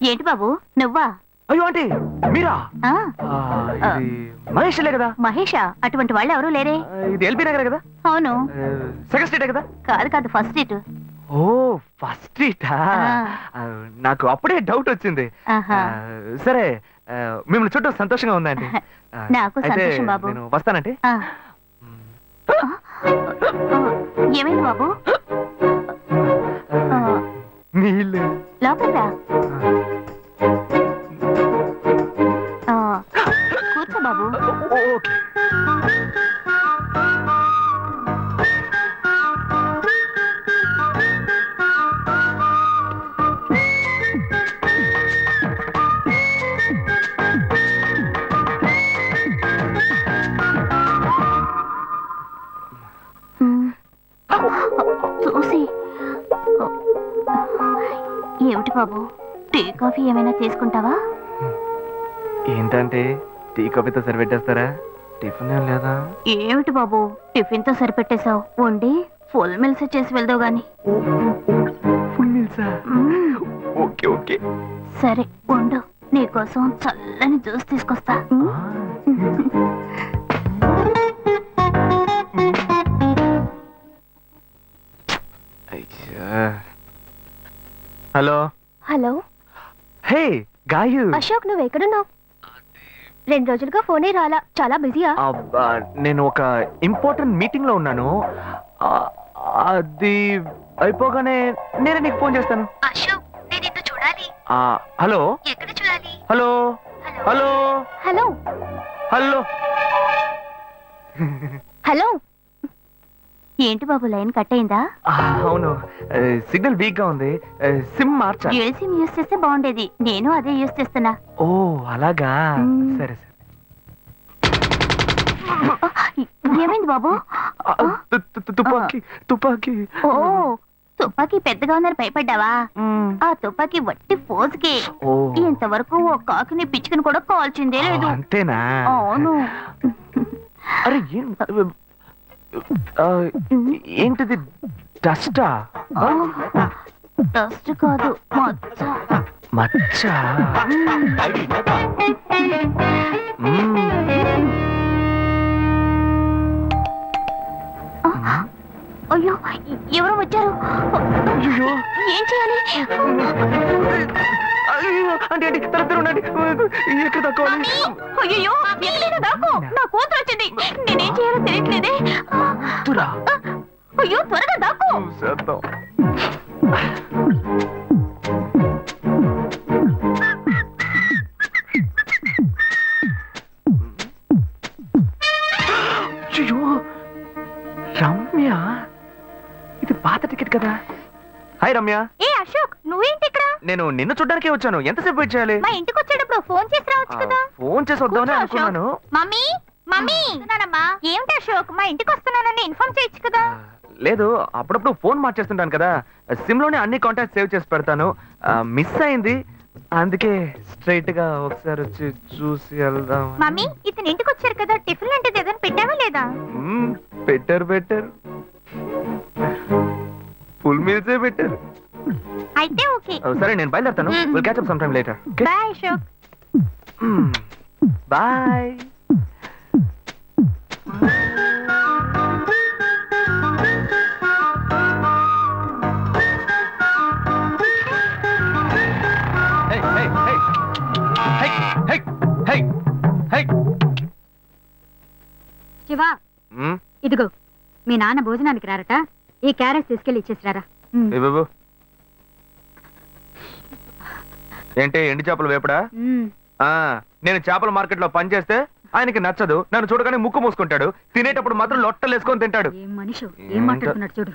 ఏంటి బాబు నువ్వా? అయ్యో ఆంటీ మీరా? ఆ, ఇది మహేష్లే కదా? మహేషా? అటువంటి వాళ్ళు ఎవరూ లేరే. ఇది ఎల్బీ నగర్ కదా? అవును. సెకండ్ స్ట్రీట్ కదా? కాదు కాదు, ఫస్ట్ స్ట్రీట్. ఓ ఫస్ట్ స్ట్రీటా? నాకు అప్పుడే డౌట్ వచ్చింది. ఆహా. సరే మిమ్మల్ని చూడటం సంతోషంగా ఉందండి. నాకు సంతోషం బాబు. నేను వస్తానంటే. ఏమైంది బాబు? నీళ్ళు లోపల రా. కూర్చో బాబు. ఓకే. చూసి ఏమిటి బాబు, టీ కాఫీ ఏమైనా తీసుకుంటావా? ఏంటంటే టీ కాఫీతో సరిపెట్టేస్తారా? టిఫిన్ ఏం లేదా? ఏమిటి బాబు టిఫిన్ తో సరిపెట్టేశావు? వండి ఫుల్ మిల్స్ చేసి వెళ్దావు గాని. ఫుల్ మీల్సా? Okay okay. సరే వండు, నీకోసం చల్లని జ్యూస్ తీసుకొస్తా. Hello. Hello. Hey Gayu. Ashok, నువ్వు ఎక్కడున్నావు? 2 రోజులుగా ఫోనే రాలా, చాలా బిజీయా? నేను ఒక ఇంపార్టెంట్ మీటింగ్ లో ఉన్నాను. అది అయిపోగానే నేనే నీకు ఫోన్ చేస్తాను. అశోక్, నేను నిన్ను చూడాలి. హలో. ఎక్కడ చూడాలి? Hello hello hello hello hello. ఏంటి బాబు లైన్ కట్ అయిందా? అవును, సిగ్నల్ వీక్ గా ఉంది. సిమ్ మార్చా. డ్యూయల్ సిమ్ యూస్ చేస్తే బాగుండేది, నేను అదే యూస్ చేస్తున్నా. ఓ అలాగా. సరే సరే. ఏమైంది బాబు? తుపాకీ తుపాకీ. ఓ తుపాకీ పెద్దగా ఉందని భయపడ్డావా? ఆ తుపాకీ వట్టి ఫోజుకే. ఇంతవరకు ఓ కాకిని పిచ్చుకుని కూడా కాల్చిందే లేదు. అంతేనా? అవును. అరే ఏంటిది? డస్టా? డస్ట్ కాదు, మచ్చ. మచ్చ? అయ్యో ఎవరో వచ్చారు. ఏం చేయాలి? అంటే ఉండండి, ఎక్కడ తక్కువాలి? అయ్యో ఎక్కడైనా దాకో, నా కూతురు వచ్చింది. నేనేం చేయాలో తెలియట్లేదే. అయ్యో త్వరగా దాకో. రమ్య, ఇది పాత టికెట్ కదా? హాయ్ రమ్య. ఏ అశోక్, నువ్వేంటి ఇక్కడ? నేను నిన్ను చూడ్డానికే వచ్చాను. ఎంతసేపు వెయిట్ చేయాలి? మా ఇంటికి వచ్చేటప్పుడు ఫోన్ చేసి రావచ్చు కదా. ఫోన్ చేసి వద్దామని అనుకున్నాను. మమ్మీ మమ్మీ, ఏమిటి అశోక్, మా ఇంటికి వస్తున్నానని ఇన్ఫార్మ్ చేయొచ్చు కదా. లేదు, అప్పుడప్పుడు ఫోన్ మార్చేస్తుంటాను కదా, సిమ్ లోనే అన్ని కాంటాక్ట్ సేవ్ చేసి పెడతాను. మిస్ అయింది, అందుకే స్ట్రైట్ గా ఒకసారి వచ్చి చూసి వెళ్దాం. మమ్మీ, ఇతను ఇంటికి వచ్చారు కదా, టిఫిన్ లాంటిది ఏదైనా పెట్టావా లేదా? బెటర్ ఫుల్ మీల్సే బెటర్. అయితే ఓకే. సరే నేను బయలుదేరుతాను. Will catch up some time later. Bye Ashok. Bye. Shiva, ఇదిగో మీ నాన్న భోజనానికి రారట, ఈ క్యారెట్ తీసుకెళ్లి ఇచ్చేసిరారా. ఏంటి ఎండి చేపలు వేపడా? నేను చేపల మార్కెట్ లో పని చేస్తే ఆయనకి నచ్చదు. నన్ను చూడగానే ముక్కు మూసుకుంటాడు. తినేటప్పుడు మాత్రం లొట్టలు వేసుకొని తింటాడు. ఏం మనిషి, ఏం మాట్లాడుతున్నాడు చూడు.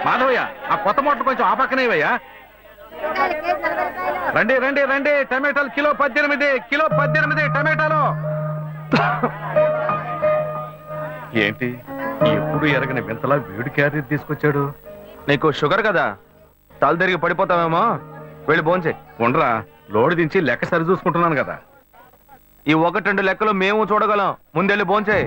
మాధవయ్య, ఆ కొత్త మోటార్ కొంచెం ఆ పక్కనేవయ్యా. రండి రండి రండి, టమాటాలు కిలో 18 టమాటాలు. ఏంటి ఎప్పుడు ఎరగని వింతలా వేడి క్యారెట్ తీసుకొచ్చాడు? నీకు షుగర్ కదా, తల తిరిగి పడిపోతావేమో. వెళ్ళి భోంచే. ఉండరా, లోడు దించి లెక్క సరి చూసుకుంటున్నాను కదా. ఈ 1-2 లెక్కలు మేము చూడగలం. ముందెళ్ళి భోంచే.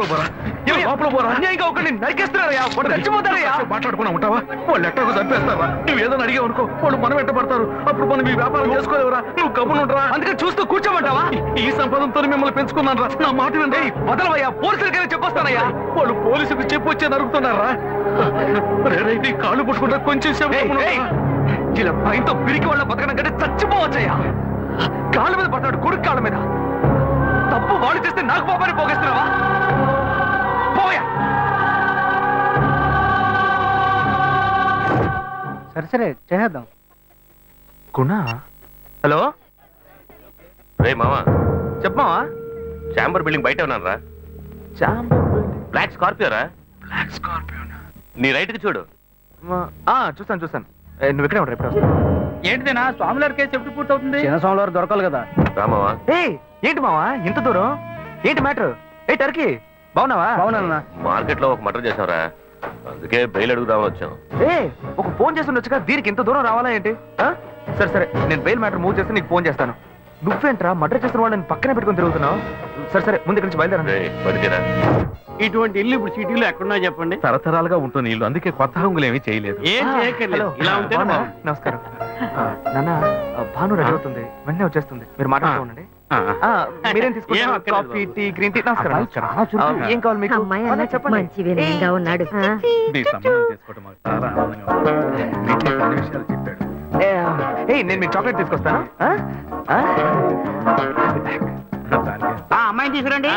లోపల పోరా లోపల పోరా అన్యాయంగా ఒకరిని నరికేస్తున్నారయ్యా, వాడు చచ్చిపోతారయ్యా. మాట్లాడుకున్నా ఉంటావా? వాళ్ళు ఎట్టకు చంపేస్తావా? నువ్వు ఏదో అడిగావు అనుకో, వాళ్ళు మనం వెంట పడతారు. అప్పుడు మనం ఈ వ్యాపారం చేసుకోలేవరా? నువ్వు కబునుంటరా? అందుకని చూస్తూ కూర్చోమంటావా? ఈ సంపదంతో మిమ్మల్ని పెంచుకున్నాను రా. నా మాట వినండి. వదలవయ్యా, పోలీసులకైనా చెప్పొస్తానయ్యా. వాళ్ళు పోలీసులకు చెప్పొచ్చే నరుగుతున్నారా? నీ కాళ్ళు పుట్టుకుంటా కొంచెం సేపు గమ్మునుండరా? ఇలా భయంతో పిరికి వాళ్ళ బతకడం కంటే చచ్చిపోవచ్చయ్యా. కాళ్ళ మీద పడ్డాడు, కొడుకు కాళ్ళ మీద. తప్పు వాడు చేస్తే నాకు పాపాన్ని పోగేస్తున్నావా? పోయా. సరే చేద్దాం. గుణ, హలో రే మామా, చెప్పమావా? చాంబర్ బిల్డింగ్ బయట ఉన్నాను రా. బ్లాక్ స్కార్పియో రా. Black Scorpio. నీ రైట్ కి చూడు. చూస్తాను. నువ్వు ఇక్కడే ఉంటావు, ఎప్పుడు వస్తావు? ఏంటిదేనా స్వామివారి కేసు ఎప్పుడు పూర్తవుతుంది? చిన్న స్వామివారు దొరకాలి కదా. రామావా, ఏంటి మావా ఇంత దూరం? ఏంటి మ్యాటర్? టర్కీ బాగున్నావా? అవునన్నా. మార్కెట్ లో ఒక మర్డర్ చేసావురా, అందుకే బెయిల్ అడుగుదామని వచ్చాం. ఒక ఫోన్ చేసి ఉండొచ్చుగా, దీనికి ఇంత దూరం రావాలా ఏంటి? సరే నేను బెయిల్ మ్యాటర్ మూవ్ చేస్తే నీకు ఫోన్ చేస్తాను. నువ్వేంట్రా మర్డర్ చేసిన వాళ్ళని పక్కనే పెట్టుకుని తిరుగుతున్నావు? సరే ముందు ఇక్కడి నుంచి బయలుదేరండి. బతికేరా? ఇటువంటి ఇల్లు ఇప్పుడు సిటీలో ఎక్కడున్నా చెప్పండి. తరతరాలుగా ఉంటుంది ఇల్లు, అందుకే కొత్త హంగులు ఏమీ చేయలేదు. ఏం చేయక్కర్లేదు, ఇలా ఉంటే నమస్కారం. నాన్న, భాను రెడీ అవుతుంది, వెంటనే వచ్చేస్తుంది. మీరు మాట్లాడుతూ ఉండండి. మీరేం తీసుకుంటారు? Coffee, tea, green tea? నమస్కారం. ఏం కావాలి మీకు? చెప్పండి. మంచి వినయంగా ఉన్నాడు. నీ సంబంధం చేసుకోవడం మాకు చాలా ఆనందంగా ఉంది. నీకే కొన్ని విషయాలు చెప్పాడు. నేను మీకు చాక్లెట్ తీసుకొస్తాను. అమ్మాయిని తీసుకురండి.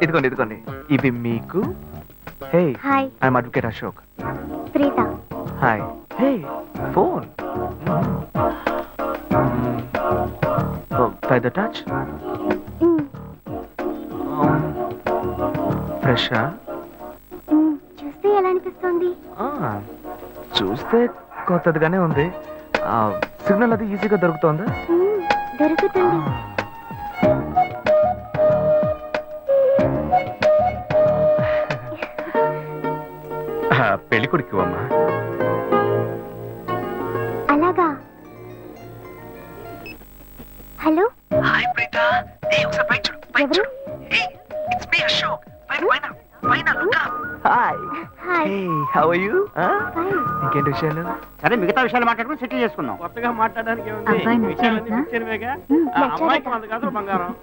ఇదిగోండి ఇవి మీకు. Hey, hi, I'm advocate Ashok. Preetha. Hi. Hey, phone. By the touch. ఫ్రెషా? చూస్తే ఎలా అనిపిస్తుంది? చూస్తే కొత్తదిగానే ఉంది. సిగ్నల్ అది ఈజీగా దొరుకుతోందా? దొరుకుతుంది. పెళ్లి కొడుకు అమ్మా. అలాగా. Hello, hi Preetha. ఒకసారి పైకి చూడు, పైకి చూడు. It's me Ashok. పైన look up. Hi. Hi. How are you? Fine. ఇంకేంటి విషయాలు? సరే మిగతా విషయాలు మాట్లాడుకుని సెటిల్ చేసుకుందాం. కొత్తగా మాట్లాడడానికి అబ్బాయి నచ్చాడా? అమ్మాయికి 100 కాసులు బంగారం,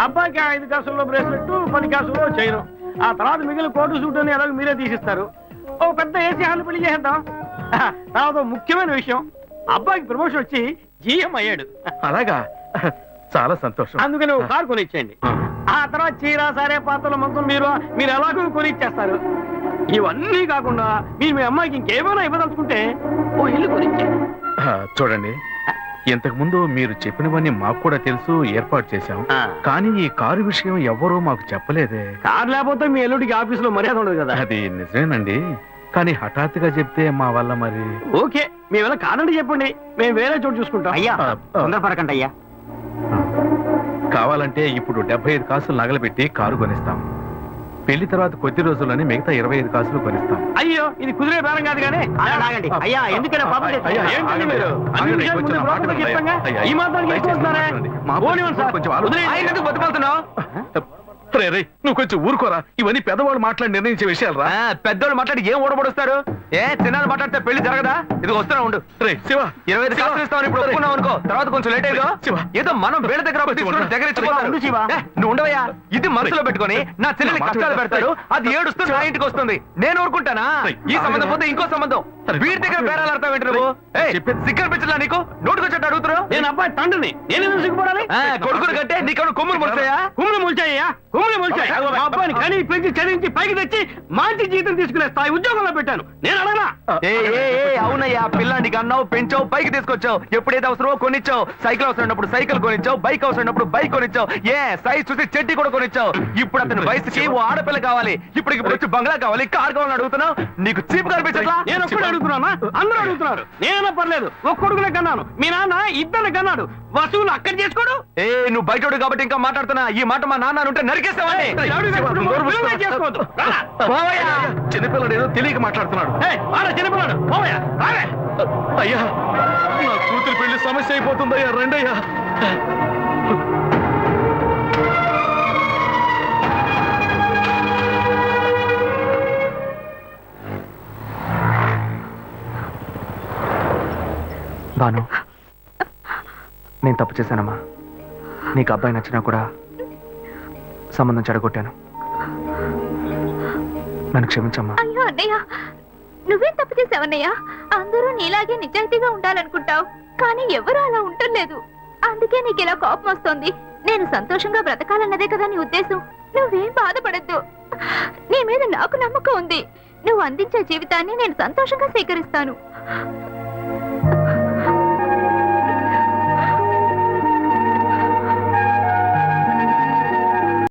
అబ్బాయికి 5 కాసుల్లో బ్రేస్లెట్, 10 కాసుల్లో చైన్. ఆ తర్వాత మిగిలిన కోటు సూట్ అని ఎలాగో మీరే తీసిస్తారు. ఓ పెద్ద ఏసీ హాల్ పెళ్లి చేద్దాం. తర్వాత ముఖ్యమైన విషయం, అబ్బాయికి ప్రమోషన్ వచ్చి జీఎం అయ్యాడు. అలాగా, చాలా సంతోషం. అందుకని ఒక కారు కొనిచ్చేయండి. ఆ తర్వాత చీర, సారే, పాత్రల మొత్తం మీరు ఎలాగో కొనిచ్చేస్తారు. ఇవన్నీ కాకుండా మీరు మీ అమ్మాయికి ఇంకేమైనా ఇవ్వదలుచుకుంటే ఓ ఇల్లు కొనిచ్చేయండి. చూడండి, ఇంతకు ముందు మీరు చెప్పినవన్నీ మాకు కూడా తెలుసు, ఏర్పాటు చేశాం. కానీ ఈ కారు విషయం ఎవ్వరూ మాకు చెప్పలేదే. కారు లేకపోతే మీ ఎల్లుడికి ఆఫీసులో మర్యాద ఉండదు కదా. అది నిజమేనండి, కానీ హఠాత్తుగా చెప్తే మా వల్ల మరి. ఓకే, మీ వల్ల కాదండి చెప్పండి, మేము వేరే చోటు చూసుకుంటాం. అయ్యా తొందరపడకండి అయ్యా. కావాలంటే ఇప్పుడు 75 కాసులు నగలబెట్టి కారు కొనిస్తాం. పెళ్లి తర్వాత కొద్ది రోజుల్లోనే మిగతా 25 కాసులు కొనిస్తాం. అయ్యో, ఇది కుదిరే బేరం కాదు కానీ ఆగండి. అయ్యా ఎందుకైనా పాపం చేస్తారు? ఏంటండి మీరు? అన్ని విషయాలు ముందు బ్రోకర్తో చెప్పంగా ఈ మాత్రానికి ఎక్కువ వస్తున్నారే? పోనివ్వండి సార్. కొంచెం ఆయన ఎందుకు బతుకుతున్నావు? నువ్వు కొంచెం ఊరుకోరా, ఇవన్నీ పెద్దవాళ్ళు మాట్లాడి నిర్ణయించే విషయాలు రా. పెద్దోళ్ళు మాట్లాడి ఏం ఓడబడుస్తారు? చిన్నాళ్ళు మాట్లాడితే పెళ్లి జరగదా? ఇది వస్తున్నా ఉండు. శివ, 25 కాసులు ఇస్తామని ఇప్పుడు ఒప్పుకున్నావు అనుకో, తర్వాత కొంచెం లేట్ అయ్యో. ఏదో మనం వేళ దగ్గర దగ్గర నువ్వు ఉండవయ్యా. ఇది మనసులో పెట్టుకొని నా చెల్లెలు కష్టాలు పెడతారు, అది ఏడుస్తూ నా ఇంటికి వస్తుంది. నేను ఊరుకుంటానా? ఈ సంబంధం పోతే ఇంకో సంబంధం. వీడి దగ్గర బేరాలు ఆడతావు ఏంటి నువ్వు? సిగ్గర్ పిచ్చలా నీకు? నోటుకొచ్చేట్టు అడుగుతున్నావు. నేను అబ్బాయి తండ్రిని, నేను సిగ్గుపడాలి? కొడుకులు కంటే నీకు కొమ్ములు ముడతాయా? కుమ్ములు ముల్చాయ్యా, కుమ్ములు ముల్చాయి. మా అబ్బాయిని కని పెంచి చదివించి పైకి తెచ్చి మంచి జీతం తీసుకునే స్థాయి ఉద్యోగంలో పెట్టాను. నేను అడగనా? అవునయ్యా, పిల్లానికి అన్నావు, పెంచావు, పైకి తీసుకొచ్చావు. ఎప్పుడైతే అవసరమో కొనిచ్చావు. సైకిల్ అవసరమైనప్పుడు సైకిల్ కొనిచ్చావు, బైక్ అవసరమైనప్పుడు బైక్ కొనిచ్చావు. సైజ్ చూసి చెట్టి కూడా కొనిచ్చావు. ఇప్పుడు అతని వయసుకి ఓ ఆడపిల్ల కావాలి, ఇప్పుడు వచ్చి బంగ్లా కావాలి, కార్ కావాలని అడుగుతున్నావు. నీకు చీప్ కనిపించట్లా? నేను ఒక్కడే అడుగుతున్నా, అందరూ అడుగుతున్నారు. నేనైనా పర్లేదు, ఒక్క కొడుకునే కన్నాను, మీ నాన్న 2 కన్నాడు. వసూలు అక్కడ చేసుకోడు. నువ్వు బయటోడు కాబట్టి ఇంకా మాట్లాడుతున్నా. ఈ మాట మా నాన్న ఉంటే నరికేస్తావని. చిన్నపిల్లడు ఏదో తెలియక మాట్లాడుతున్నాడు. చిన్నపిల్లడు అయ్యా, నా కూతురు పెళ్లి సమస్య అయిపోతుందయ్యా, రండయ్యా. బాను, నేను తప్పు చేశానమ్మా. నీకు అబ్బాయి నచ్చినా కూడా సంబంధం చెడగొట్టాను. నన్ను క్షమించమ్మా. అయ్యో అన్నయ్య, నువ్వేం తప్పు చేసావన్నయ్య? అందరూ నీలాగే నిజాయితీగా ఉండాలనుకుంటావు, కానీ ఎవరు అలా ఉండలేదు. అందుకే నీకు ఇలా కోపం వస్తుంది. నేను సంతోషంగా బ్రతకాలన్నదే కదా నీ ఉద్దేశం. నువ్వేం బాధపడద్దు. నీ మీద నాకు నమ్మకం ఉంది. నువ్వు అందించే జీవితాన్ని నేను సంతోషంగా స్వీకరిస్తాను.